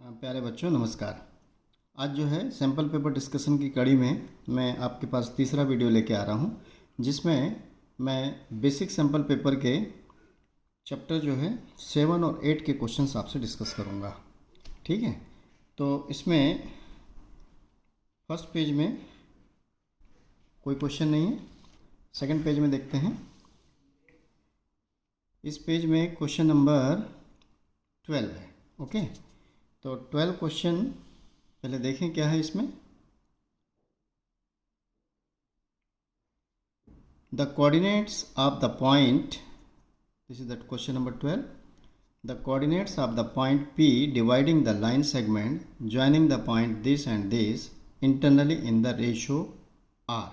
प्यारे बच्चों नमस्कार। आज जो है सैम्पल पेपर डिस्कशन की कड़ी में मैं आपके पास तीसरा वीडियो लेके आ रहा हूँ, जिसमें मैं बेसिक सैम्पल पेपर के चैप्टर जो है 7 और 8 के क्वेश्चंस आपसे डिस्कस करूँगा। ठीक है, तो इसमें फर्स्ट पेज में कोई क्वेश्चन नहीं है। सेकंड पेज में देखते हैं। इस पेज में क्वेश्चन नंबर 12 है। ओके, तो 12 क्वेश्चन पहले देखें क्या है इसमें। The coordinates of the point, this is that question number 12। The coordinates of the point P dividing the line segment joining the point this and this internally in the ratio R।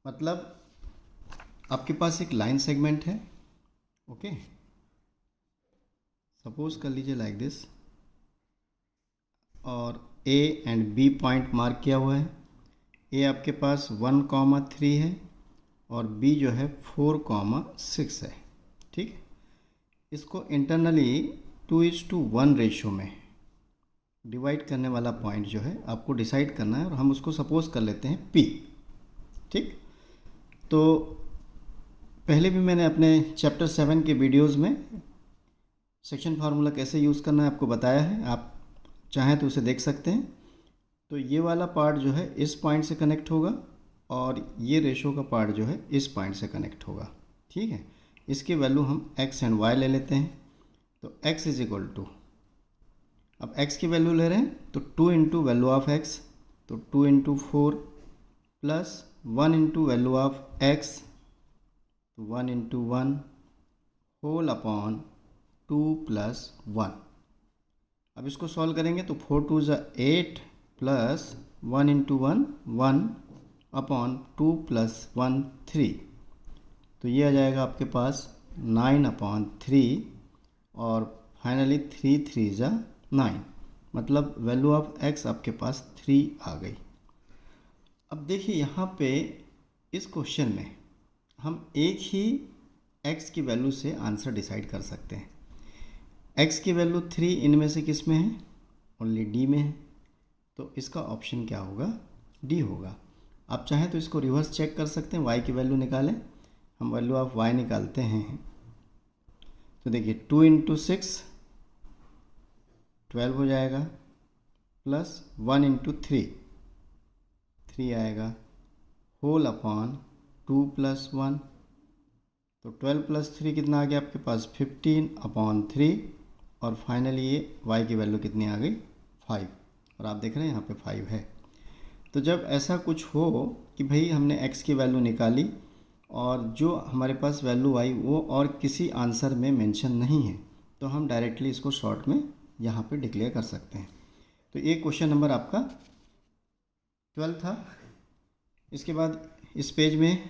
मतलब आपके पास एक line segment है। Okay, suppose कर लीजिए like this, और A and B point mark किया हुआ है। A आपके पास 1,3 है और B जो है 4,6 है। ठीक, इसको इंटरनली 2:1 रेशियो में डिवाइड करने वाला पॉइंट जो है आपको डिसाइड करना है, और हम उसको सपोज कर लेते हैं P। ठीक, तो पहले भी मैंने अपने चैप्टर 7 के वीडियोज़ में सेक्शन फार्मूला कैसे यूज़ करना है आपको बताया है। आप चाहें तो उसे देख सकते हैं। तो ये वाला पार्ट जो है इस पॉइंट से कनेक्ट होगा और ये रेशो का पार्ट जो है इस पॉइंट से कनेक्ट होगा। ठीक है, इसकी वैल्यू हम x एंड y ले लेते हैं। तो x इज इक्वल टू, अब x की वैल्यू ले रहे हैं तो 2 इंटू वैल्यू ऑफ x, तो 2 into 4 plus 1 into value of x, तो 1 इंटू 1 होल अपॉन 2 प्लस 1। अब इसको सॉल्व करेंगे तो 4 2 ज़ा 8 प्लस 1 इंटू 1 1 अपॉन 2 प्लस 1 3, तो ये आ जाएगा आपके पास 9 अपॉन 3, और फाइनली 3 3 ज़ा 9, मतलब वैल्यू ऑफ x आपके पास 3 आ गई। अब देखिए यहाँ पे इस क्वेश्चन में हम एक ही x की वैल्यू से आंसर डिसाइड कर सकते हैं। x की वैल्यू 3 इनमें से किस में है? ओनली D में है। तो इसका ऑप्शन क्या होगा? D होगा। आप चाहें तो इसको रिवर्स चेक कर सकते हैं, y की वैल्यू निकालें। हम वैल्यू ऑफ y निकालते हैं तो देखिए 2 इंटू 6 12 हो जाएगा, प्लस 1 इंटू 3 3 आएगा, होल अपॉन 2 प्लस 1, तो 12 प्लस 3 कितना आ गया आपके पास? 15 अपॉन 3, और फाइनली ये y की वैल्यू कितनी आ गई? 5। और आप देख रहे हैं यहाँ पे 5 है। तो जब ऐसा कुछ हो कि भाई हमने x की वैल्यू निकाली और जो हमारे पास वैल्यू आई वो और किसी आंसर में मेंशन नहीं है, तो हम डायरेक्टली इसको शॉर्ट में यहाँ पे डिक्लेयर कर सकते हैं। तो ये क्वेश्चन नंबर आपका 12 था। इसके बाद इस पेज में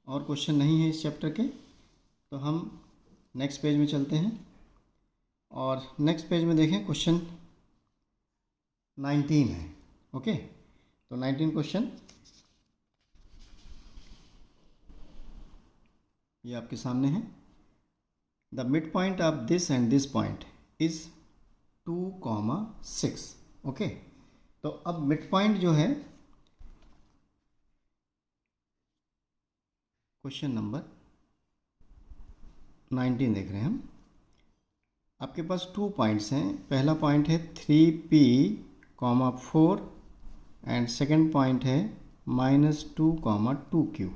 और क्वेश्चन नहीं है इस चैप्टर के, तो हम नेक्स्ट पेज में चलते हैं। और नेक्स्ट पेज में देखें क्वेश्चन 19 है। ओके, तो 19 क्वेश्चन ये आपके सामने है। The mid point of this and this point is 2,6। Okay, तो अब मिड पॉइंट जो है क्वेश्चन नंबर 19 देख रहे हैं हम। आपके पास 2 पॉइंट्स हैं। पहला पॉइंट है 3P, 4 एंड सेकेंड पॉइंट है -2, 2Q,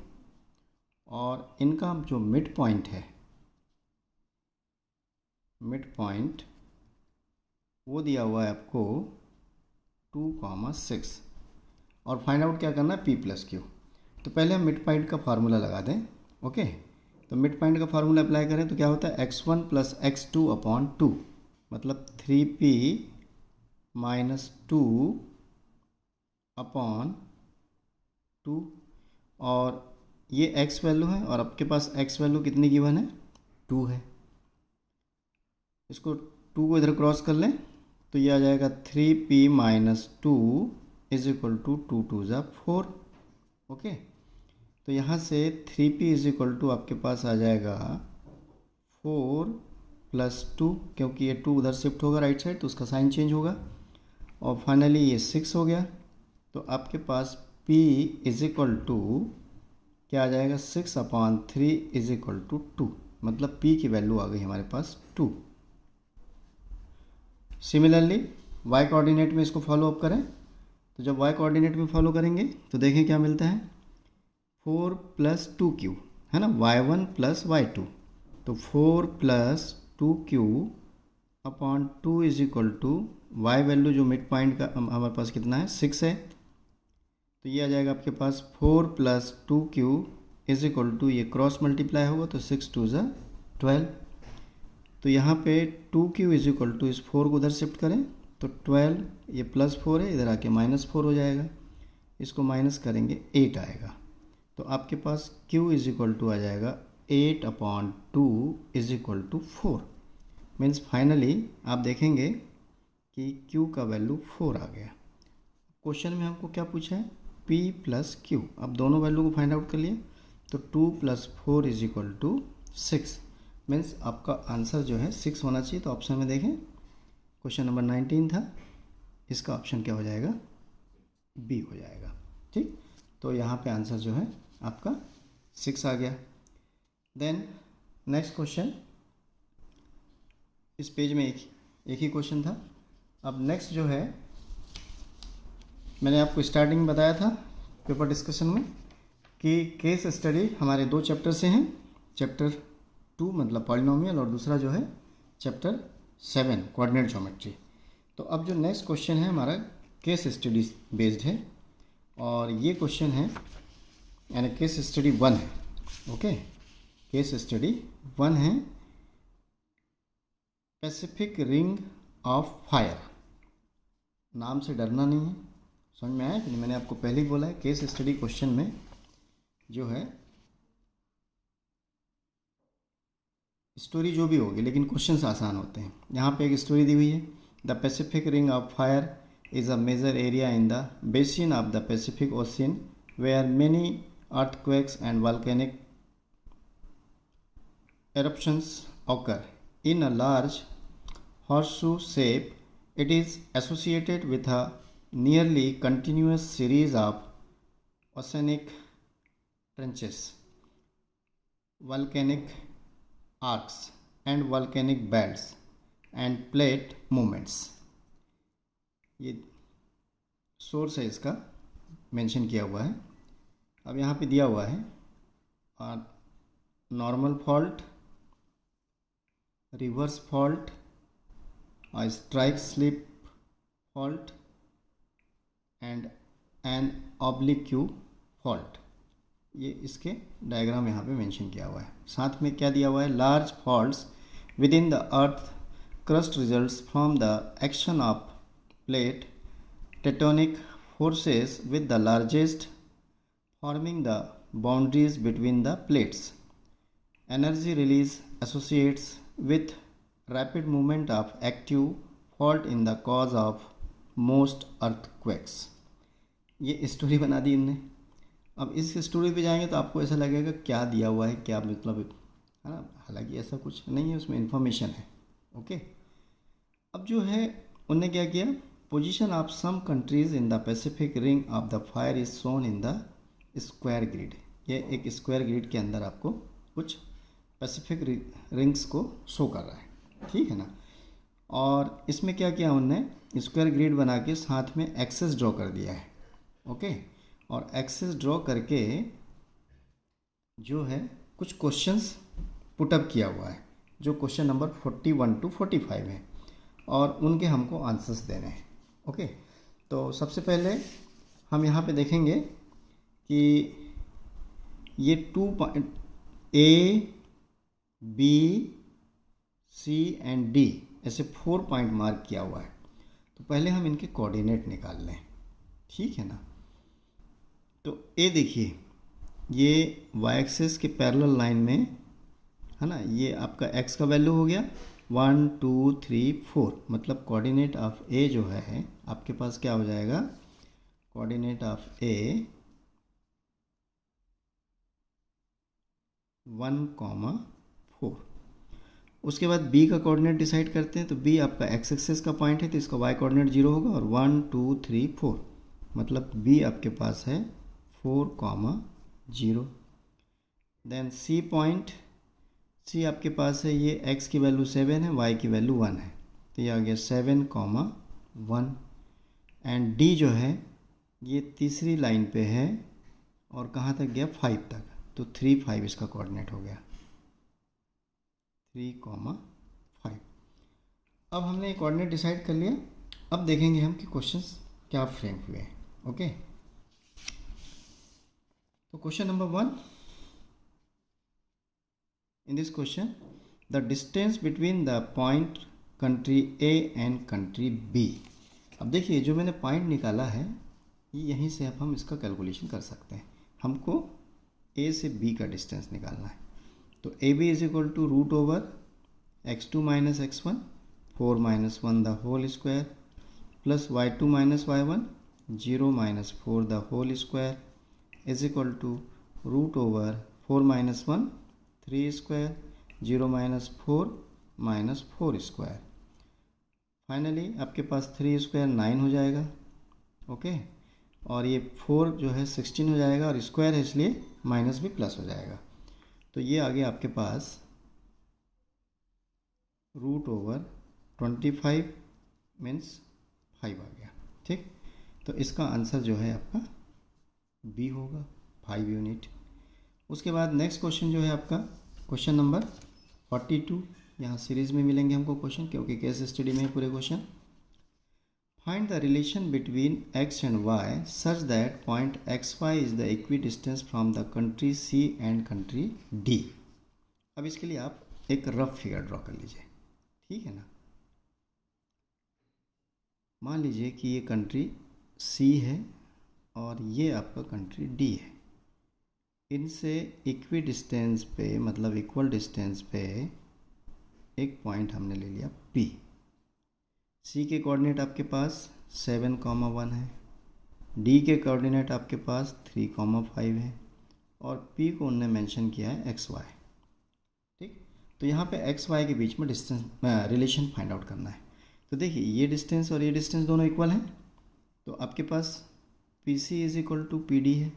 और इनका जो मिड पॉइंट है, मिड पॉइंट वो दिया हुआ है आपको 2,6, और फाइंड आउट क्या करना है? P plus Q। तो पहले हम मिड पॉइंट का फार्मूला लगा दें। ओके, तो मिड पॉइंट का फार्मूला अप्लाई करें तो क्या होता है? x1 प्लस x2 अपॉन 2, मतलब 3P माइनस 2 अपॉन 2, और ये x वैल्यू है और आपके पास x वैल्यू कितनी गिवन है? 2 है। इसको 2 को इधर क्रॉस कर लें तो ये आ जाएगा 3P minus 2 is equal to 2 2 ज़ा 4। ओके, तो यहाँ से 3P इज इक्वल टू आपके पास आ जाएगा 4 प्लस 2, क्योंकि ये 2 उधर शिफ्ट होगा राइट साइड तो उसका साइन चेंज होगा, और फाइनली ये 6 हो गया। तो आपके पास P इज इक्वल टू क्या आ जाएगा, 6/3 इज इक्वल टू 2, मतलब P की वैल्यू आ गई हमारे पास 2। सिमिलरली y कोऑर्डिनेट में इसको फॉलो अप करें, तो जब y कोऑर्डिनेट में फॉलो करेंगे तो देखें क्या मिलता है, 4 + 2q है ना, y1 + y2, तो 4 + 2q/2 is equal to y value जो मिड पॉइंट का हमारे पास कितना है 6 है, तो ये आ जाएगा आपके पास 4 + 2q इज इक्वल टू, ये क्रॉस मल्टीप्लाई होगा तो 6 2 ज़ा 12, तो यहाँ पे 2q इज इक्वल टू इस 4 को उधर शिफ्ट करें तो 12, ये +4 है इधर आके -4 हो जाएगा, इसको माइनस करेंगे 8 आएगा, तो आपके पास q इज इक्वल टू आ जाएगा 8/2 is equal to 4। Means finally आप देखेंगे कि q का वैल्यू 4 आ गया। क्वेश्चन में हमको क्या पूछा है, p + q, अब दोनों वैल्यू को फाइंड आउट कर लिए, तो 2 + 4 इज इक्वल टू 6। मीन्स आपका आंसर जो है 6 होना चाहिए, तो ऑप्शन में देखें क्वेश्चन नंबर 19 था, इसका ऑप्शन क्या हो जाएगा, बी हो जाएगा। ठीक, तो यहाँ पे आंसर जो है आपका 6 आ गया। देन नेक्स्ट क्वेश्चन, इस पेज में एक ही क्वेश्चन था। अब नेक्स्ट जो है, मैंने आपको स्टार्टिंग में बताया था पेपर डिस्कशन में कि केस स्टडी हमारे 2 चैप्टर से हैं, चैप्टर 2 मतलब पॉलिनोमियल, और दूसरा जो है चैप्टर 7 कोऑर्डिनेट ज्योमेट्री। तो अब जो नेक्स्ट क्वेश्चन है हमारा केस स्टडी बेस्ड है, और ये क्वेश्चन है यानी केस स्टडी 1 है। ओके, केस स्टडी 1 है, पैसिफिक रिंग ऑफ फायर। नाम से डरना नहीं है, समझ में आया कि नहीं, मैंने आपको पहले ही बोला है केस स्टडी क्वेश्चन में जो है स्टोरी जो भी होगी लेकिन क्वेश्चंस आसान होते हैं। यहाँ पे एक स्टोरी दी हुई है, the Pacific ring of fire is a major area in the basin of the Pacific Ocean where many earthquakes and volcanic eruptions occur. In a large horseshoe shape, it is associated with a nearly continuous series of oceanic trenches, volcanic arcs, and volcanic belts and plate movements. ये source है इसका mention किया हुआ है। अब यहाँ पे दिया हुआ है normal fault, reverse fault, strike slip fault and an oblique fault. ये इसके डायग्राम यहाँ पे मेंशन किया हुआ है। साथ में क्या दिया हुआ है, large faults with in the earth crust results from the action of plate tectonic forces with the largest forming the boundaries between the plates, energy release associates with rapid movement of active fault in the cause of most earthquakes। ये story बना दी इनने। अब इस story पे जाएंगे तो आपको ऐसा लगेगा क्या दिया हुआ है, क्या मतलब है ना, हालांकि ऐसा कुछ नहीं है, उसमें इंफॉर्मेशन है। ओके, अब जो है उनने क्या किया, position of some countries in the Pacific ring of the fire is shown in the square grid. ये एक स्क्वायर ग्रिड के अंदर आपको कुछ पैसिफिक रिंग्स को शो कर रहा है, ठीक है ना। और इसमें क्या किया उन्होंने, स्क्वायर ग्रिड बना के साथ में एक्सेस ड्रॉ कर दिया है। ओके, और एक्सेस ड्रॉ करके जो है कुछ क्वेश्चंस पुटअप किया हुआ है, जो क्वेश्चन नंबर 41 to 45 है, और उनके हमको आंसर्स देने हैं। ओके, तो सबसे पहले हम यहाँ पे देखेंगे कि ये 2 A B C and D ऐसे 4 पॉइंट मार्क किया हुआ है। तो पहले हम इनके कोऑर्डिनेट निकाल लें, ठीक है ना। तो ए देखिए, ये वाई एक्सिस के पैरेलल लाइन में है ना, ये आपका x का वैल्यू हो गया 1 2 3 4, मतलब कोऑर्डिनेट ऑफ ए जो है आपके पास क्या हो जाएगा, कोऑर्डिनेट ऑफ ए 1, 4। उसके बाद बी का कोऑर्डिनेट डिसाइड करते हैं। तो बी आपका एक्स एक्सिस का पॉइंट है तो इसका वाई कोऑर्डिनेट 0 होगा और 1 2 3 4, मतलब बी आपके पास है 4,0। देन सी पॉइंट, सी आपके पास है, ये एक्स की वैल्यू 7 है, वाई की वैल्यू 1 है, तो ये आ गया 7,1। एंड डी जो है ये तीसरी लाइन पे है और कहाँ तक गया 5 तक, तो 3 5 इसका कोऑर्डिनेट हो गया 3,5। अब हमने एक कोऑर्डिनेट डिसाइड कर लिया। अब देखेंगे हम कि क्वेश्चंस क्या फ्रेम हुए हैं। ओके, तो question number 1, in this question the distance between the point country A and country B। अब देखिए जो मैंने पॉइंट निकाला है ये यहीं से अब हम इसका कैलकुलेशन कर सकते हैं। हमको A से B का डिस्टेंस निकालना है। तो AB is equal to root over x2 minus x1 4 minus 1 the whole square plus y2 minus y1 0 minus 4 the whole square is equal to root over 4 minus 1 3 square 0 minus 4 square. Finally आपके पास 3 square 9 हो जाएगा। Okay, और ये 4 जो है 16 हो जाएगा और स्क्वायर है इसलिए माइनस भी प्लस हो जाएगा। तो ये आ गया आपके पास रूट ओवर 25 मीन्स 5 आ गया। ठीक, तो इसका आंसर जो है आपका बी होगा 5 यूनिट। उसके बाद नेक्स्ट क्वेश्चन जो है आपका क्वेश्चन नंबर 42। यहाँ सीरीज में मिलेंगे हमको क्वेश्चन क्योंकि केस स्टडी में है पूरे question. Find the relation between x and y such that point xy is the equi distance from the country C and country D। अब इसके लिए आप एक रफ फिगर ड्रॉ कर लीजिए, ठीक है ना। मान लीजिए कि ये कंट्री C है और ये आपका कंट्री D है। इनसे इक्वी डिस्टेंस पे मतलब इक्वल डिस्टेंस पे एक पॉइंट हमने ले लिया P। C के कोऑर्डिनेट आपके पास 7,1 है, D के कोऑर्डिनेट आपके पास 3,5 है और P को उन्होंने मेंशन किया है XY। ठीक, तो यहाँ पे XY के बीच में डिस्टेंस रिलेशन फाइंड आउट करना है। तो देखिए ये डिस्टेंस और ये डिस्टेंस दोनों इक्वल हैं, तो आपके पास PC is equal to PD है,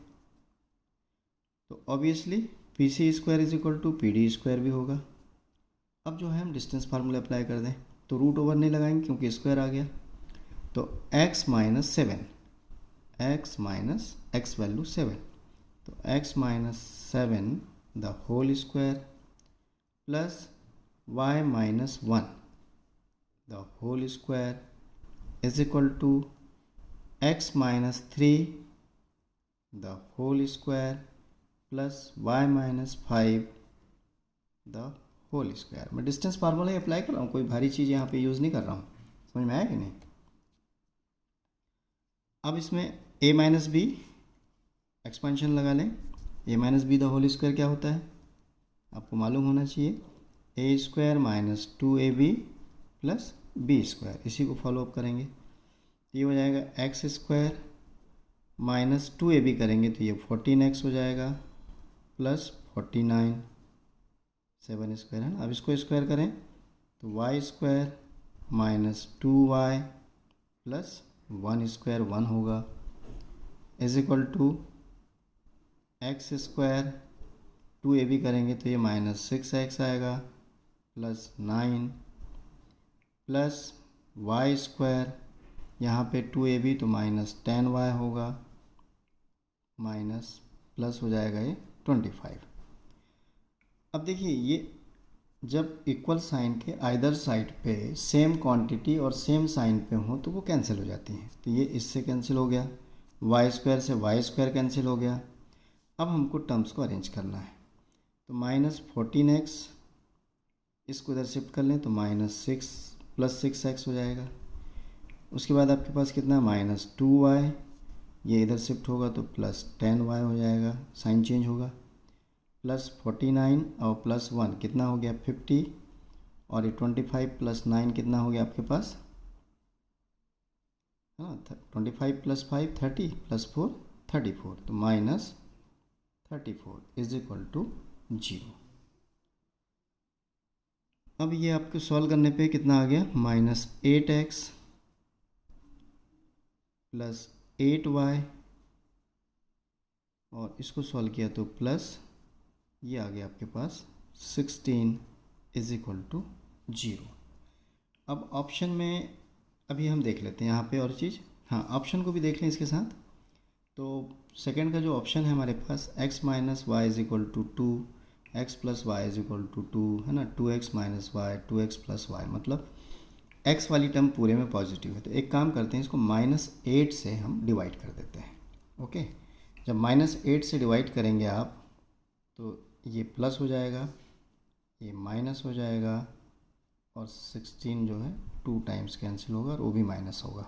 तो obviously PC square is equal to PD square भी होगा। अब जो है हम डिस्टेंस फार्मूला अप्लाई कर दें तो रूट ओवर नहीं लगाएंगे क्योंकि स्क्वायर आ गया। तो x minus 7, x minus x value 7, तो x minus 7 the whole square plus y minus 1 the whole square is equal to x minus 3 the whole square plus y minus 5 the whole square. मैं distance formula ही apply कर रहा हूँ, कोई भारी चीज़ यहाँ पे यूज़ नहीं कर रहा हूँ। समझ में आया कि नहीं। अब इसमें a माइनस बी एक्सपेंशन लगा लें। a minus B the whole square क्या होता है आपको मालूम होना चाहिए, a square minus 2ab plus B square. इसी को फॉलोअप करेंगे तो ये हो जाएगा एक्स स्क्वायर माइनस 2ab करेंगे तो ये 14x हो जाएगा प्लस 49 7 स्क्वायर है ना। अब इसको स्क्वायर करें तो Y square minus 2y plus 1 square 1 होगा is equal to X square 2ab करेंगे तो ये माइनस 6x आएगा प्लस 9 प्लस वाई स्क्वायर यहाँ पे 2ab तो माइनस 10y होगा माइनस प्लस हो जाएगा ये 25। अब देखिए ये जब इक्वल साइन के आइदर साइड पे सेम क्वांटिटी और सेम साइन पे हो तो वो कैंसिल हो जाती हैं। तो ये इससे कैंसिल हो गया, वाई स्क्वायर से वाई स्क्वायर कैंसिल हो गया। अब हमको टर्म्स को अरेंज करना है तो माइनस 14x इसको इधर शिफ्ट कर लें तो माइनस 6 प्लस 6x हो जाएगा। उसके बाद आपके पास कितना माइनस 2y, ये इधर शिफ्ट होगा तो प्लस 10y हो जाएगा, साइन चेंज होगा प्लस 49 और प्लस 1 कितना हो गया 50 और ये 25 प्लस 9 कितना हो गया आपके पास हाँ 25 प्लस 5 30 प्लस 4 34, तो माइनस 34 इज इक्वल टू 0। अब ये आपको सॉल्व करने पे कितना आ गया, -8x + 8y, और इसको सॉल्व किया तो प्लस ये आ गया आपके पास 16 = 0। अब ऑप्शन में अभी हम देख लेते हैं यहाँ पे और चीज़, हाँ ऑप्शन को भी देख लें इसके साथ। तो सेकंड का जो ऑप्शन है हमारे पास x - y = 2, x + y = 2 है ना, 2x - y 2x + y, मतलब x वाली टर्म पूरे में पॉजिटिव है। तो एक काम करते हैं, इसको -8 से हम डिवाइड कर देते हैं। ओके, जब -8 से डिवाइड करेंगे आप तो ये प्लस हो जाएगा, ये माइनस हो जाएगा, और 16 जो है 2 टाइम्स कैंसिल होगा और वो भी माइनस होगा।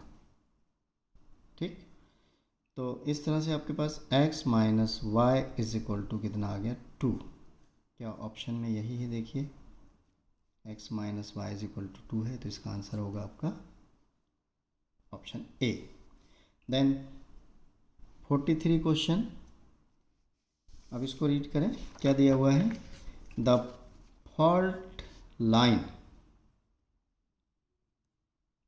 ठीक, तो इस तरह से आपके पास x - y = कितना आ गया, 2। क्या ऑप्शन में यही है, देखिए x - y = 2 है, तो इसका आंसर होगा आपका ऑप्शन ए। देन 43 क्वेश्चन, अब इसको रीड करें, क्या दिया हुआ है, the fault line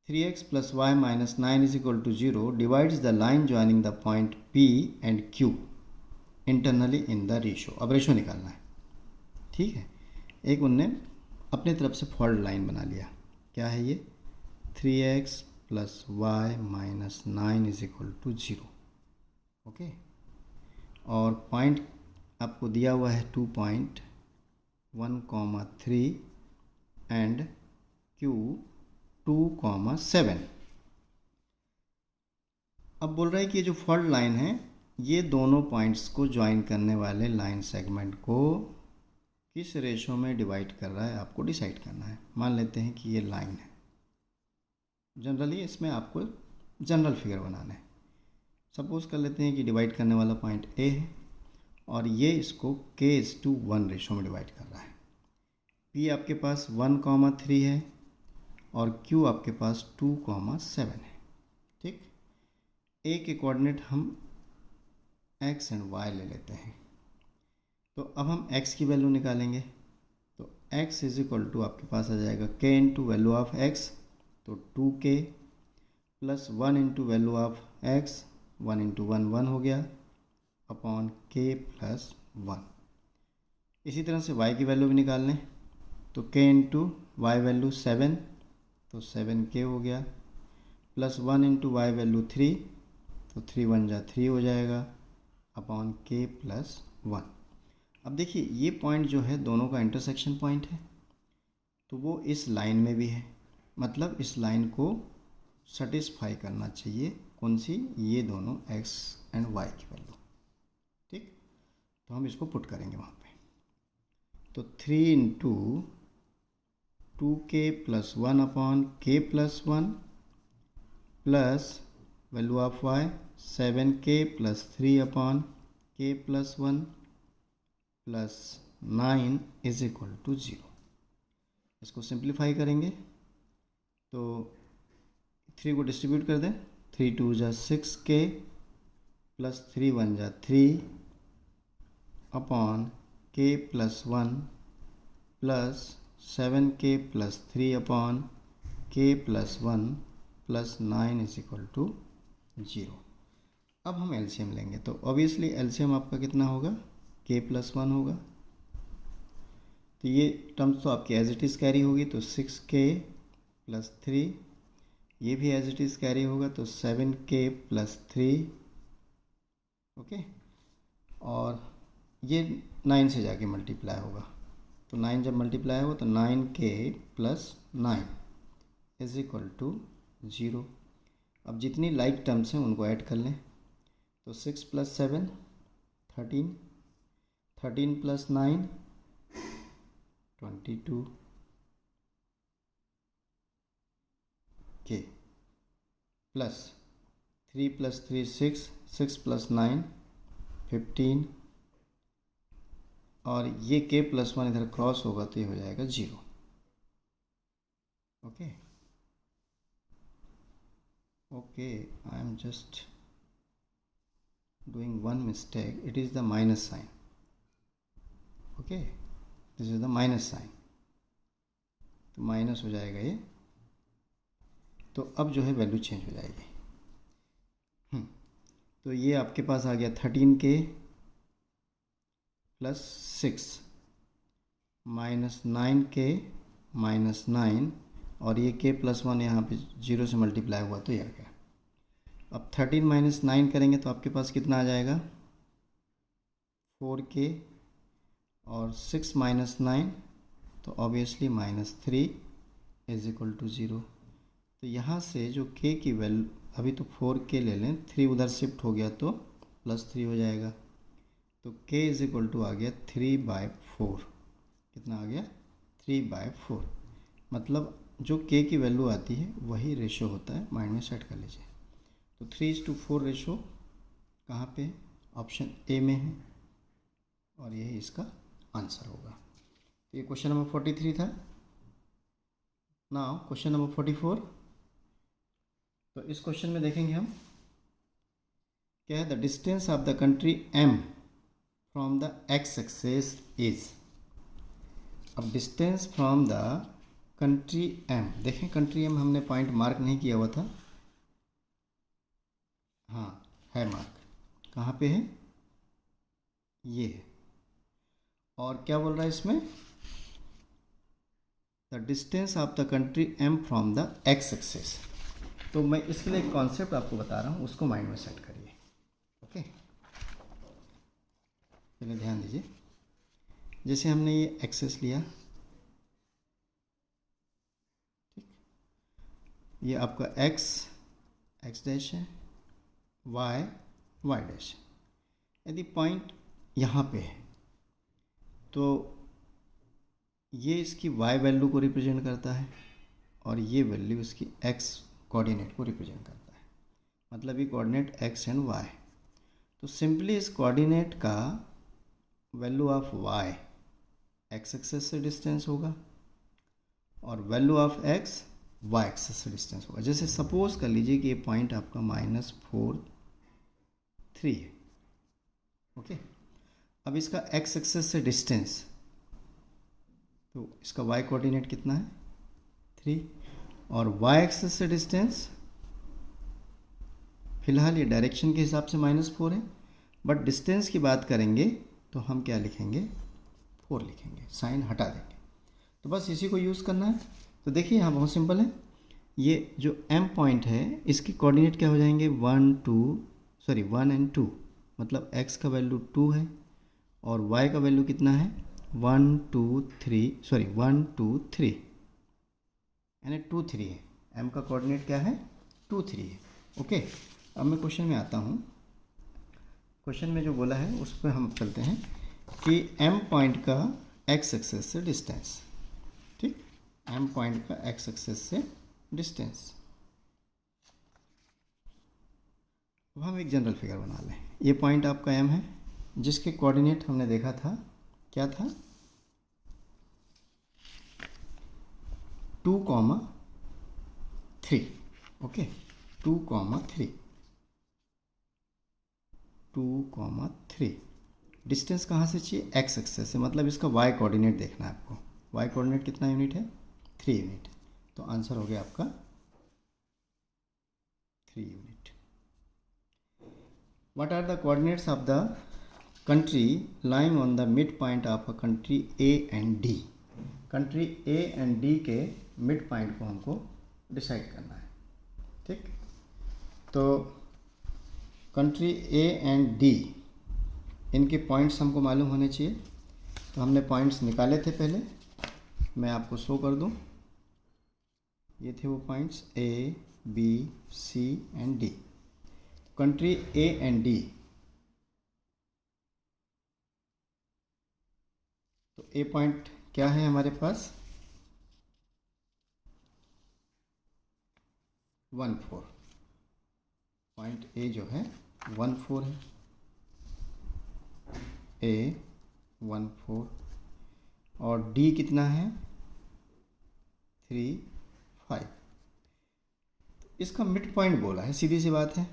3x + y - 9 = 0 divides the line joining the point P and Q internally in the ratio। अब रेशो निकालना है, ठीक है। एक उनने अपने तरफ से फॉल्ट लाइन बना लिया, क्या है ये, 3x + y - 9 = 0। ओके, और पॉइंट आपको दिया हुआ है 2.1, 3 एंड Q 2, 7। अब बोल रहा है कि ये जो फॉल्ट लाइन है ये दोनों पॉइंट्स को ज्वाइन करने वाले लाइन सेगमेंट को किस रेशो में डिवाइड कर रहा है, आपको डिसाइड करना है। मान लेते हैं कि ये लाइन है, जनरली इसमें आपको जनरल फिगर बनाना है। सपोज कर लेते हैं कि डिवाइड करने वाला पॉइंट ए है और ये इसको k:1 रेशो में डिवाइड कर रहा है। P आपके पास 1, 3 है और Q आपके पास 2, 7 है। ठीक, ए के कोऑर्डिनेट हम x एंड y ले लेते हैं। तो अब हम x की वैल्यू निकालेंगे, तो x = आपके पास आ जाएगा k × वैल्यू ऑफ x, तो 2k + 1 × वैल्यू ऑफ x, 1 × 1 1 हो गया, अपॉन k + 1। इसी तरह से y की वैल्यू भी निकाल लें, तो k × y वैल्यू 7, तो 7k हो गया, + 1 × y वैल्यू 3, तो 3 1 जा 3 हो जाएगा, अपॉन k + 1। अब देखिए ये पॉइंट जो है दोनों का इंटरसेक्शन पॉइंट है, तो वो इस लाइन में भी है, मतलब इस लाइन को सेटिस्फाई करना चाहिए कौन सी, ये दोनों x एंड y की वैल्यू। ठीक, तो हम इसको पुट करेंगे वहाँ पे, तो 3 × 2k + 1 upon k + 1 plus value of y 7k + 3 upon k + 1 plus 9 = 0। इसको सिंप्लीफाई करेंगे तो 3 को डिस्ट्रीब्यूट कर दें, 3 2 जा 6k + 3 1 जा 3 upon k + 1 plus 7k + 3 upon k + 1 plus 9 = 0। अब हम एलसीएम लेंगे, तो ऑब्वियसली एलसीएम आपका कितना होगा, k + 1 होगा, तो ये टर्म्स तो आपकी एज इट इज़ कैरी होगी, तो 6k + 3, ये भी एज इट इज़ कैरी होगा, तो 7k + 3। ओके, और ये 9 से जाके मल्टीप्लाई होगा, तो 9 जब मल्टीप्लाई होगा तो 9k + 9 = 0। अब जितनी लाइक टर्म्स हैं उनको ऐड कर लें, तो 6 + 7 13, 13 + 9 22 k प्लस 3 + 3 6, 6 + 9 15, और ये k + 1 इधर क्रॉस होगा तो ये हो जाएगा 0। Okay okay, I am just doing one mistake, it is the minus sign। okay, this is the minus sign। तो माइनस हो जाएगा ये, तो अब जो है वैल्यू चेंज हो जाएगी। तो ये आपके पास आ गया 13k plus 6 minus 9k minus 9, और ये k प्लस 1 यहाँ पे 0 से मल्टीप्लाई हुआ तो ये आ गया। अब 13 माइनस 9 करेंगे तो आपके पास कितना आ जाएगा, 4k, और 6 माइनस 9 तो ऑब्वियसली -3 इज इक्वल टू 0। तो यहाँ से जो k की वैल्यू, अभी तो 4k ले लें, 3 उधर शिफ्ट हो गया तो +3 हो जाएगा। तो k इज इक्वल टू आ गया 3/4। कितना आ गया, 3/4। मतलब जो k की वैल्यू आती है वही रेशो होता है, माइंड में सेट कर लीजिए। तो 3:4 रेशो कहाँ पे, ऑप्शन ए में है, और यही इसका आंसर होगा। तो ये क्वेश्चन नंबर 43 था। Now question number 44। तो इस क्वेश्चन में देखेंगे हम क्या है, the distance of the country m from the x axis is. अब distance from the country m, देखें कंट्री m हमने पॉइंट मार्क नहीं किया हुआ था, हाँ है मार्क, कहाँ पे है, ये है। और क्या बोल रहा है इसमें, the distance of the country m from the x axis. तो मैं इसके लिए एक कॉन्सेप्ट आपको बता रहा हूँ, उसको माइंड में सेट करिए। ओके, पहले ध्यान दीजिए। जैसे हमने ये एक्सेस लिया, ठीक, ये आपका x डैश है, y डैश है। यदि पॉइंट यहाँ पे है तो ये इसकी y वैल्यू को रिप्रेजेंट करता है, और ये वैल्यू इसकी x कोऑर्डिनेट को रिप्रेजेंट करता है, मतलब ये कोऑर्डिनेट x एंड y। तो सिंपली इस कोऑर्डिनेट का value of y x axis से डिस्टेंस होगा, और value of x y axis से डिस्टेंस होगा। जैसे सपोज कर लीजिए कि ये पॉइंट आपका -4 3 है। ओके, अब इसका x एक्सिस से डिस्टेंस, तो इसका y कोऑर्डिनेट कितना है 3, और y एक्सिस से डिस्टेंस फिलहाल ये डायरेक्शन के हिसाब से -4 है, बट डिस्टेंस की बात करेंगे तो हम क्या लिखेंगे, 4 लिखेंगे, साइन हटा देंगे। तो बस इसी को यूज़ करना है। तो देखिए यहाँ बहुत सिंपल है, ये जो m पॉइंट है इसकी कोऑर्डिनेट क्या हो जाएंगे, 1 एंड 2, मतलब x का वैल्यू 2 है और y का वैल्यू कितना है 1 2 3, यानी 2 3 है। m का कोऑर्डिनेट क्या है 2 3 है। ओके, अब मैं क्वेश्चन में आता हूँ। क्वेश्चन में जो बोला है उस पर हम चलते हैं कि m पॉइंट का x एक्सिस से डिस्टेंस, ठीक, m पॉइंट का x एक्सिस से डिस्टेंस। अब हम एक जनरल फिगर बना लें। ये पॉइंट आपका m है, जिसके कोऑर्डिनेट हमने देखा था, क्या था 2, 3। ओके, 2, 3 डिस्टेंस कहाँ से चाहिए, x एक्सिस से, मतलब इसका y कोऑर्डिनेट देखना है आपको। y कोऑर्डिनेट कितना यूनिट है 3 यूनिट। तो आंसर हो गया आपका 3 unit. What are the coordinates of the country lying on the mid point of a country A and D। Country A and D के मिड पॉइंट को हमको डिसाइड करना है, ठीक। तो कंट्री A एंड D, इनके पॉइंट्स हमको मालूम होने चाहिए। तो हमने पॉइंट्स निकाले थे पहले, मैं आपको शो कर दूं। ये थे वो points A, B, C and D। Country A and D, तो A पॉइंट क्या है हमारे पास 1 4, पॉइंट A जो है 1 4 है, A 1 4, और D कितना है 3 5। इसका मिड पॉइंट बोला है, सीधी सी बात है।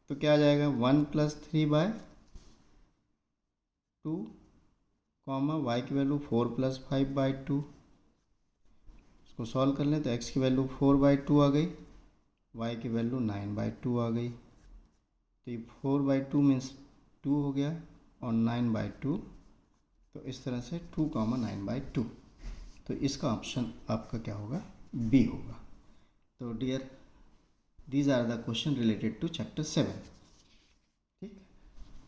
तो क्या आ जाएगा 1 + 3/2, y की वैल्यू 4 + 5/2, इसको सॉल्व कर लें तो x की वैल्यू 4/2 आ गई, y की वैल्यू 9/2 आ गई। तो ये 4/2 मीन्स 2 हो गया और 9/2, तो इस तरह से 2, 9/2। तो इसका ऑप्शन आपका क्या होगा, बी होगा। तो dear, these are the question related to chapter 7। ठीक,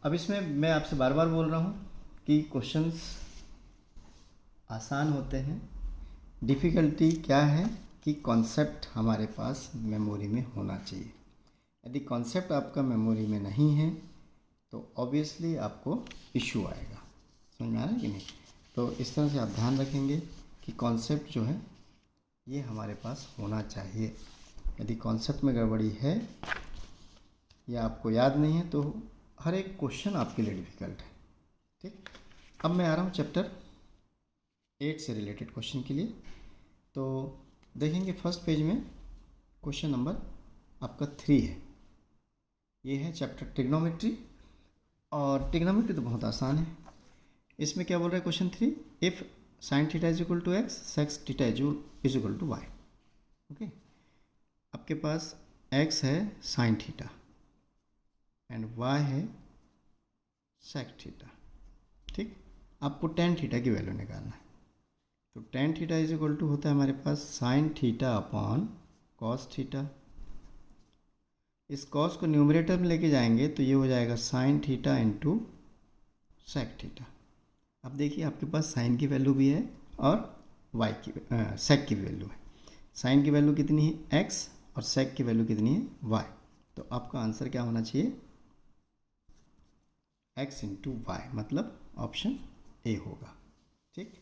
अब इसमें मैं आपसे बार बार बोल रहा हूँ कि क्वेश्चंस आसान होते हैं। डिफ़िकल्टी क्या है कि कॉन्सेप्ट हमारे पास मेमोरी में होना चाहिए। यदि कॉन्सेप्ट आपका मेमोरी में नहीं है तो ऑब्वियसली आपको इशू आएगा। समझ में आ रहा है कि नहीं? तो इस तरह से आप ध्यान रखेंगे कि कॉन्सेप्ट जो है ये हमारे पास होना चाहिए। यदि कॉन्सेप्ट में गड़बड़ी है या आपको याद नहीं है तो हर एक क्वेश्चन आपके लिए डिफ़िकल्ट है। ठीक, अब मैं आ रहा हूँ चैप्टर 8 से रिलेटेड क्वेश्चन के लिए। तो देखेंगे फर्स्ट पेज में क्वेश्चन नंबर आपका 3 है। ये है चैप्टर ट्रिग्नोमेट्री, और ट्रिग्नोमेट्री तो बहुत आसान है। इसमें क्या बोल रहा है question 3, if sine theta is equal to एक्स, sec theta is equal to वाई। ओके, आपके पास x है साइन थीटा एंड y है सेक थीटा। ठीक, आपको टेन थीटा की वैल्यू निकालना है। तो tan theta is equal to होता है हमारे पास sine theta upon cos theta. इस कॉस को न्यूमरेटर में लेके जाएंगे तो ये हो जाएगा sine theta into sec theta. अब देखिए आपके पास साइन की वैल्यू भी है और वाई की सेक की भी वैल्यू है। साइन की वैल्यू कितनी है x और सेक की वैल्यू कितनी है y। तो आपका आंसर क्या होना चाहिए, x इंटू वाई, मतलब ऑप्शन ए होगा। ठीक,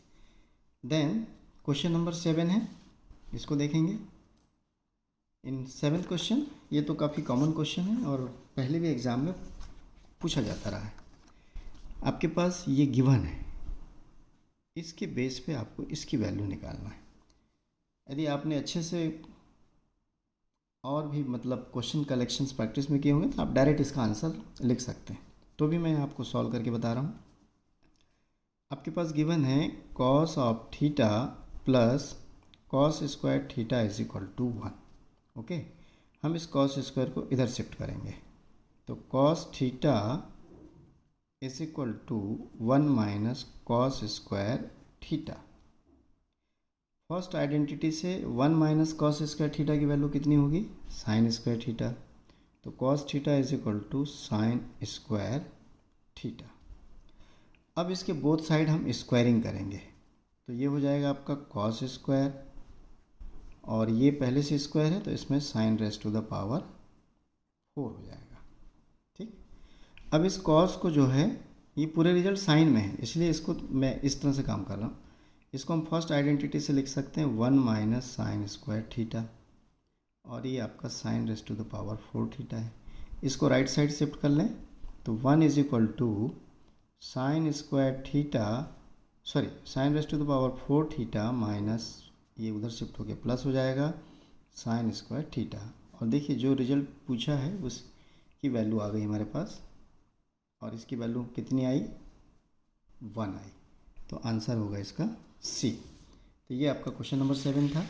देन क्वेश्चन नंबर 7 है, इसको देखेंगे। इन 7th क्वेश्चन, ये तो काफ़ी कॉमन क्वेश्चन है और पहले भी एग्ज़ाम में पूछा जाता रहा है। आपके पास ये गिवन है, इसके बेस पे आपको इसकी वैल्यू निकालना है। यदि आपने अच्छे से और भी मतलब क्वेश्चन कलेक्शंस प्रैक्टिस में किए होंगे तो आप डायरेक्ट इसका आंसर लिख सकते हैं, तो भी मैं आपको सॉल्व करके बता रहा हूँ। आपके पास गिवन है cos of theta plus cos square theta is equal to 1। Okay, हम इस कॉस स्क्वायर को इधर शिफ्ट करेंगे तो cos theta is equal to 1 minus cos square theta. First identity से 1 माइनस कॉस स्क्वायर थीटा की वैल्यू कितनी होगी, साइन स्क्वायर थीटा। तो cos theta is equal to sine square theta. अब इसके बोथ साइड हम स्क्वायरिंग करेंगे तो ये हो जाएगा आपका कॉस स्क्वायर, और ये पहले से स्क्वायर है तो इसमें sine raise to the power 4 हो जाएगा। ठीक, अब इस कॉस को जो है, ये पूरे रिजल्ट साइन में है इसलिए इसको मैं इस तरह से काम कर रहा हूँ। इसको हम फर्स्ट आइडेंटिटी से लिख सकते हैं 1 माइनस साइन स्क्वायर थीटा, और ये आपका sine raise to the power 4 theta है। इसको राइट साइड शिफ्ट कर लें तो 1 is equal to sine square theta, sorry sine raise to the power 4 theta minus, ये उधर शिफ्ट होकर प्लस हो जाएगा साइन स्क्वायर थीटा। और देखिए जो रिजल्ट पूछा है उसकी वैल्यू आ गई हमारे पास, और इसकी वैल्यू कितनी आई, 1 आई। तो आंसर होगा इसका सी। तो ये आपका क्वेश्चन नंबर 7 था।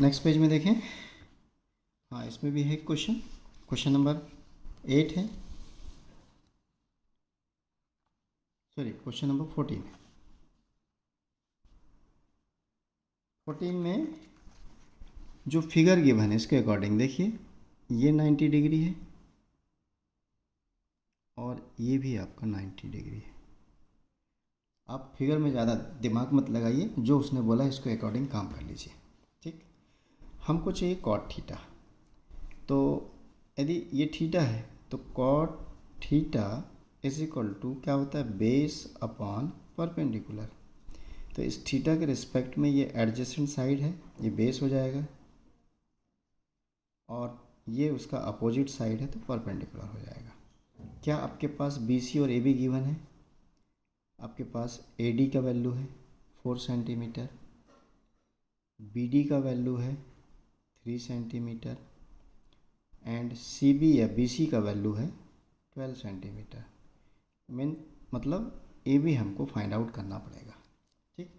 नेक्स्ट पेज में देखें, हाँ इसमें भी है क्वेश्चन, क्वेश्चन नंबर 8 है, सॉरी क्वेश्चन नंबर 14 है। 14 में जो फिगर गिवन है इसके अकॉर्डिंग देखिए, ये 90 डिग्री है और ये भी आपका 90 डिग्री है। आप फिगर में ज़्यादा दिमाग मत लगाइए, जो उसने बोला इसके अकॉर्डिंग काम कर लीजिए। ठीक, हमको चाहिए कॉट थीटा। तो यदि ये थीटा है तो cot theta is equal to क्या होता है, बेस अपॉन परपेंडिकुलर। तो इस थीटा के रिस्पेक्ट में ये एडजेसेंट साइड है, ये बेस हो जाएगा, और ये उसका अपोजिट साइड है तो परपेंडिकुलर हो जाएगा। क्या आपके पास BC और AB गिवन है, आपके पास AD का वैल्यू है 4 सेंटीमीटर, BD का वैल्यू है 3 सेंटीमीटर, एंड CB या BC का वैल्यू है 12 सेंटीमीटर। मतलब AB हमको फाइंड आउट करना पड़ेगा। ठीक,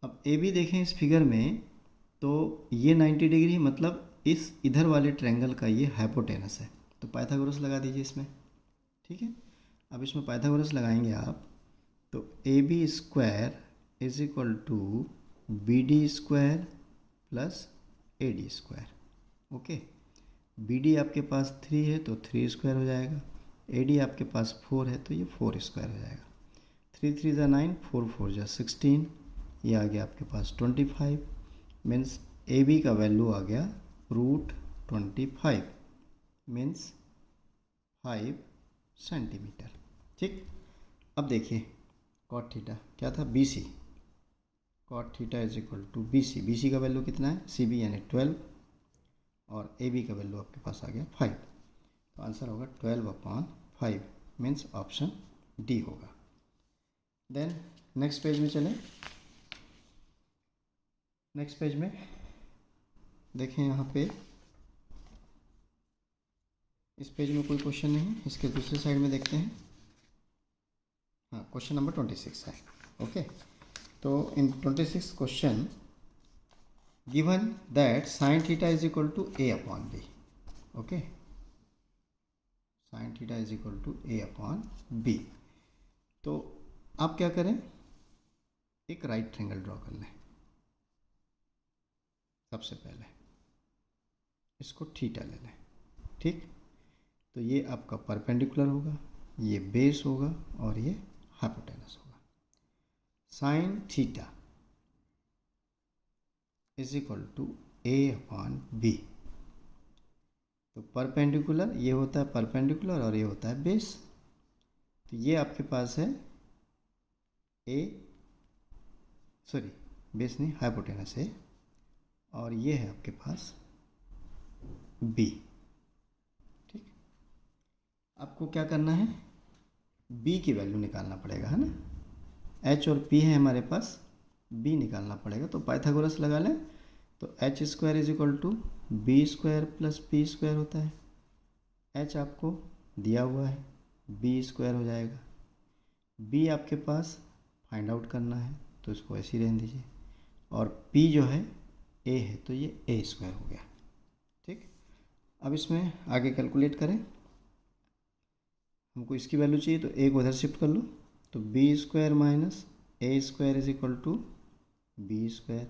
अब ए बी देखें इस फिगर में, तो ये 90 डिग्री मतलब इस इधर वाले ट्रायंगल का ये हाइपोटेनस है, तो पाइथागोरस लगा दीजिए इसमें। ठीक है, अब इसमें पाइथागोरस लगाएंगे आप, तो A B square is equal to B D square plus A D square. Okay, B D आपके पास 3 है तो 3 स्क्वायर हो जाएगा, ए डी आपके पास 4 है तो ये 4 स्क्वायर हो जाएगा। 3 3 ज़ा 9, 4 4 ज़ा 16, ये आ गया आपके पास 25। मीन्स ए बी का वैल्यू आ गया √25, मीन्स 5 सेंटीमीटर। ठीक, अब देखिए कॉट थीटा क्या था, B C, cot theta is equal to B C. B C का वैल्यू कितना है, सी बी यानी 12, और ए बी का वैल्यू आपके पास आ गया 5, तो आंसर होगा 12/5, मीन्स ऑप्शन डी होगा। देन नेक्स्ट पेज में चलें। नेक्स्ट पेज में देखें, यहाँ पे इस पेज में कोई क्वेश्चन नहीं है, इसके दूसरे साइड में देखते हैं। हाँ, क्वेश्चन नंबर 26 है। ओके, तो in 26 question given that sine theta is equal to a/b। Okay, sine theta is equal to a/b। तो आप क्या करें, एक राइट ट्रायंगल ड्रॉ कर लें। सबसे पहले इसको थीटा ले लें। ठीक, तो ये आपका परपेंडिकुलर होगा, ये बेस होगा और ये हाइपोटेनस होगा। Sine theta is equal to a/b। तो परपेंडिकुलर ये होता है परपेंडिकुलर और ये होता है बेस, तो ये आपके पास है बेस नहीं, हाइपोटेनस है, और ये है आपके पास b। ठीक, आपको क्या करना है, b की वैल्यू निकालना पड़ेगा, है ना। h और p है हमारे पास, b निकालना पड़ेगा, तो पाइथागोरस लगा लें। तो H square is equal to B square plus P square होता है। h आपको दिया हुआ है, बी स्क्वायर हो जाएगा। b आपके पास फाइंड आउट करना है, तो इसको ऐसे ही रहने दीजिए, और p जो है a है तो ये a स्क्वायर हो गया। ठीक, अब इसमें आगे कैलकुलेट करें। हमको इसकी वैल्यू चाहिए तो a को उधर शिफ्ट कर लो, तो B square minus A square is equal to B square.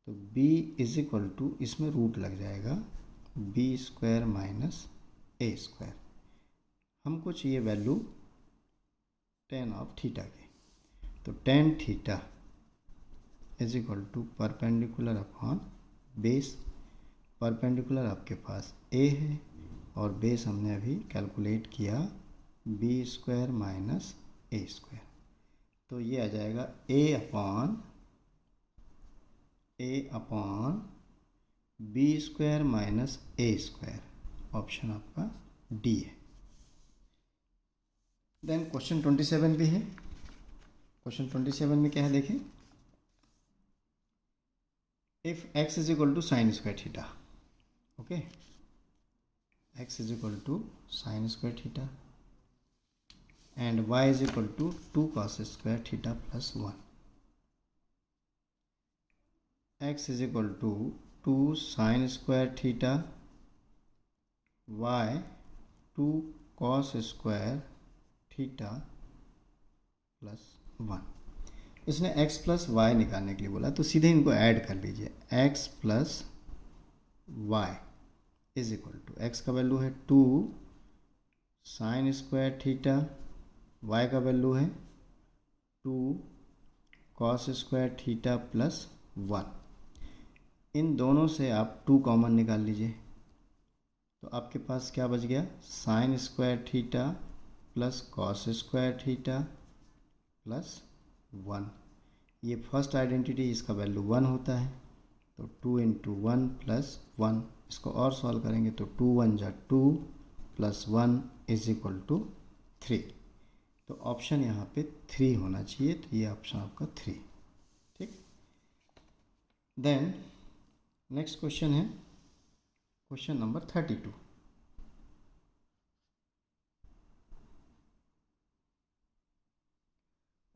तो b इज इक्वल टू, इसमें रूट लग जाएगा, B square minus A square. हमको चाहिए वैल्यू tan ऑफ थीटा की, तो tan theta is equal to perpendicular upon base. Perpendicular आपके पास a है और बेस हमने अभी कैलकुलेट किया B square minus A square, तो ये आ जाएगा a upon B square minus A square. Option आपका डी है। देन क्वेश्चन 27 भी है। क्वेश्चन 27 में क्या है देखें, if x is equal to sine square theta. Okay, x is equal to sine square theta and y is equal to 2 cos square theta plus 1। x is equal to 2 sine square theta, y 2 cos square theta plus 1। इसने x plus Y निकालने के लिए बोला, तो सीधे इनको add कर लीजिए। x plus Y is equal to, X का वैल्यू है 2 साइन स्क्वायर थीटा, y का वैल्यू है 2 cos स्क्वायर थीटा प्लस 1। इन दोनों से आप 2 कॉमन निकाल लीजिए, तो आपके पास क्या बच गया, sign square theta plus cos square theta plus 1। ये फर्स्ट आइडेंटिटी, इसका वैल्यू 1 होता है, तो 2 इंटू 1 प्लस 1। इसको और सॉल्व करेंगे तो 2 1 जा 2 प्लस 1 इज इक्वल टू 3। तो ऑप्शन यहाँ पे 3 होना चाहिए, तो ये ऑप्शन आपका 3। ठीक, देन नेक्स्ट क्वेश्चन है क्वेश्चन नंबर 32।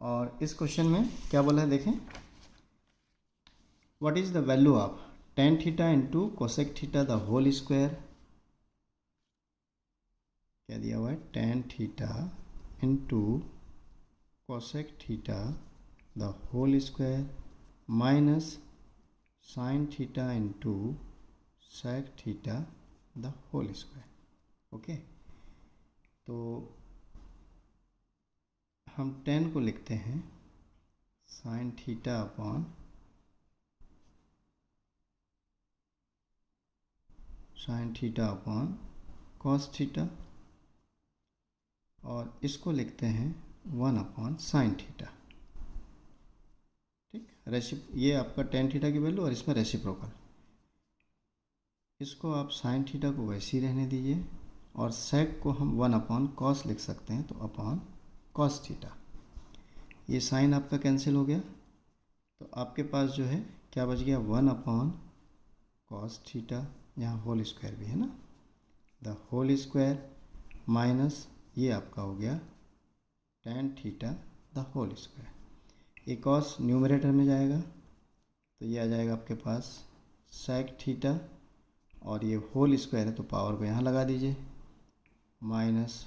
और इस क्वेश्चन में क्या बोला है देखें, what is the value of tan theta into cosec theta the whole square, क्या दिया हुआ है, tan theta into cosec theta the whole square minus sine theta into sec theta the whole square. Okay, तो हम 10 को लिखते हैं sine theta upon cos theta, और इसको लिखते हैं 1 अपॉन साइन थीटा। ठीक, ये आपका टेन थीटा की वैल्यू और इसमें रेसिप्रोकल। इसको आप साइन थीटा को वैसे ही रहने दीजिए, और सेक को हम 1 अपॉन कॉस लिख सकते हैं, तो अपॉन कॉस थीटा। ये साइन आपका कैंसिल हो गया, तो आपके पास जो है क्या बच गया, 1 अपॉन कॉस थीटा, यहाँ होल स्क्वायर भी है ना, द होल स्क्वायर माइनस ये आपका हो गया tan theta the whole square. एक कॉस न्यूमरेटर में जाएगा तो ये आ जाएगा आपके पास सेक थीटा, और ये होल स्क्वायर है तो पावर को यहाँ लगा दीजिए, माइनस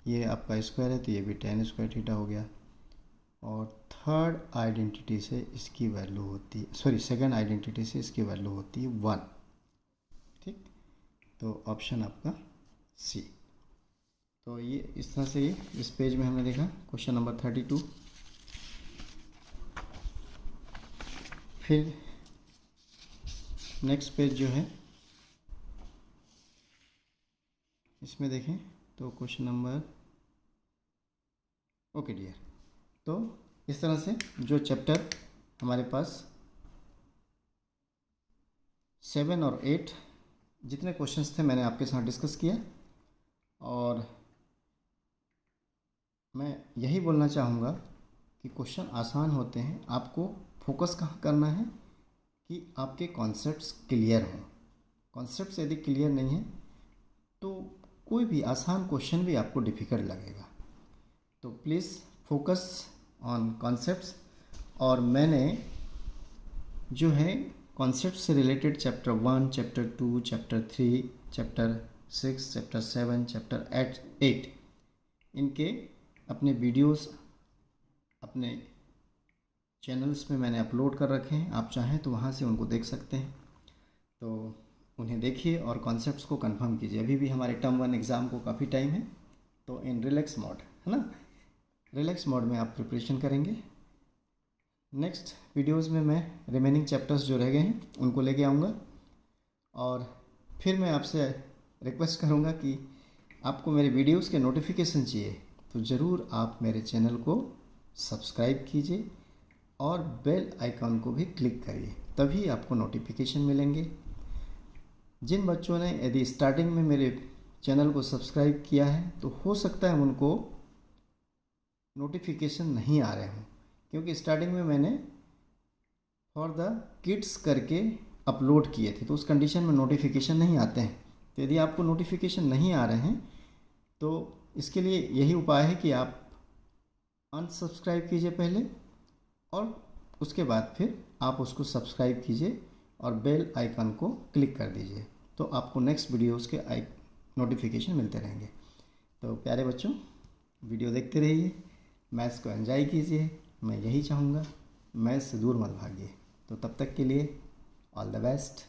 ये आपका स्क्वायर है तो ये भी टेन स्क्वायर थीटा हो गया। और थर्ड आइडेंटिटी से इसकी वैल्यू होती है, सॉरी सेकंड आइडेंटिटी से इसकी वैल्यू होती है 1। ठीक, तो ऑप्शन आपका सी। तो ये इस तरह से ये इस पेज में हमने देखा क्वेश्चन नंबर 32। फिर नेक्स्ट पेज जो है इसमें देखें तो क्वेश्चन नंबर, ओके डियर, तो इस तरह से जो चैप्टर हमारे पास 7 और 8 जितने क्वेश्चंस थे मैंने आपके साथ डिस्कस किया, और मैं यही बोलना चाहूँगा कि क्वेश्चन आसान होते हैं, आपको फोकस कहाँ करना है कि आपके कॉन्सेप्ट्स क्लियर हों। कॉन्सेप्ट्स यदि क्लियर नहीं है तो कोई भी आसान क्वेश्चन भी आपको डिफ़िकल्ट लगेगा। तो प्लीज़ फोकस ऑन कॉन्सेप्ट्स। और मैंने जो है कॉन्सेप्ट से related chapter 1, chapter 2, chapter 3, chapter 6, chapter 7, chapter 8 इनके अपने वीडियोस अपने चैनल्स में मैंने अपलोड कर रखे हैं, आप चाहें तो वहाँ से उनको देख सकते हैं। तो उन्हें देखिए और कॉन्सेप्ट्स को कंफर्म कीजिए। अभी भी हमारे टर्म 1 एग्ज़ाम को काफ़ी टाइम है, तो इन रिलैक्स मोड, है ना, रिलैक्स मोड में आप प्रिपरेशन करेंगे। नेक्स्ट वीडियोस में मैं रिमेनिंग चैप्टर्स जो रह गए हैं उनको लेके आऊँगा, और फिर मैं आपसे रिक्वेस्ट करूँगा कि आपको मेरे वीडियोस के नोटिफिकेशन चाहिए तो ज़रूर आप मेरे चैनल को सब्सक्राइब कीजिए और बेल आइकॉन को भी क्लिक करिए, तभी आपको नोटिफिकेशन मिलेंगे। जिन बच्चों ने यदि स्टार्टिंग में मेरे चैनल को सब्सक्राइब किया है तो हो सकता है उनको नोटिफिकेशन नहीं आ रहे हों, क्योंकि स्टार्टिंग में मैंने फॉर द किड्स करके अपलोड किए थे, तो उस कंडीशन में नोटिफिकेशन नहीं आते हैं। तो यदि आपको नोटिफिकेशन नहीं आ रहे हैं तो इसके लिए यही उपाय है कि आप अनसब्सक्राइब कीजिए पहले, और उसके बाद फिर आप उसको सब्सक्राइब कीजिए और बेल आइकन को क्लिक कर दीजिए, तो आपको नेक्स्ट वीडियोस के नोटिफिकेशन मिलते रहेंगे। तो प्यारे बच्चों, वीडियो देखते रहिए, मैथ्स को एंजॉय कीजिए, मैं यही चाहूँगा, मैथ्स से दूर मत भागिए। तो तब तक के लिए ऑल द बेस्ट।